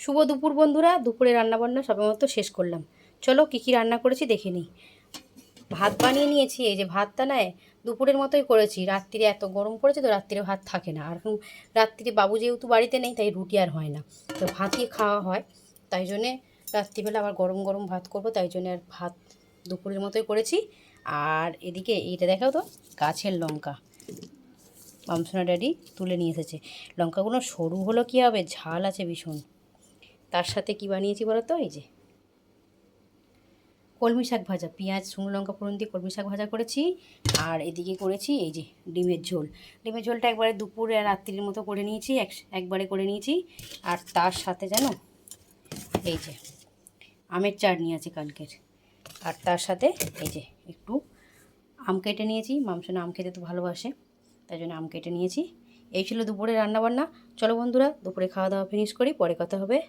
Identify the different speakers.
Speaker 1: শুভ দুপুর বন্ধুরা। দুপুরে রান্নাবান্না সবেমাত্র শেষ করলাম। চলো কী কী রান্না করেছি দেখে নিই। ভাত বানিয়ে নিয়েছি। এই যে ভাতটা নয়, দুপুরের মতোই করেছি। রাত্রিরে এত গরম পড়েছে তো রাত্রিরে ভাত থাকে না। আর এখন রাত্রিরে বাবু যেহেতু বাড়িতে নেই, তাই রুটি আর হয় না, তো ভাতই খাওয়া হয়। তাই জন্যে রাত্রিবেলা আবার গরম গরম ভাত করব, তাই জন্য আর ভাত দুপুরের মতোই করেছি। আর এদিকে এইটা দেখাও তো, গাছের লঙ্কা মামসোনা ড্যাডি তুলে নিয়ে এসেছে। লঙ্কাগুলো সরু হলো কী হবে, ঝাল আছে ভীষণ। তার সাথে কি বানিয়েছি বলো তো, এই যে কলমি শাক ভাজা, পেঁয়াজ শুকনো লঙ্কা ফোড়ন দিয়ে কলমি শাক ভাজা করেছি। আর এদিকে করেছি এই যে ডিমের ঝোল। ডিমের ঝোলটা একবারে দুপুরে আর রাত্রির মতো করে নিয়েছি, একবারে করে নিয়েছি। আর তার সাথে জানো, এই যে আমের চাটনি আছে কালকের। আর তার সাথে এই যে একটু আম কেটে নিয়েছি। মামসোনা আম খেতে তো ভালোবাসে, তাই জন্য আম কেটে নিয়েছি। এই ছিল দুপুরে রান্নাবান্না। চলো বন্ধুরা, দুপুরে খাওয়া দাওয়া ফিনিশ করি, পরে কথা হবে।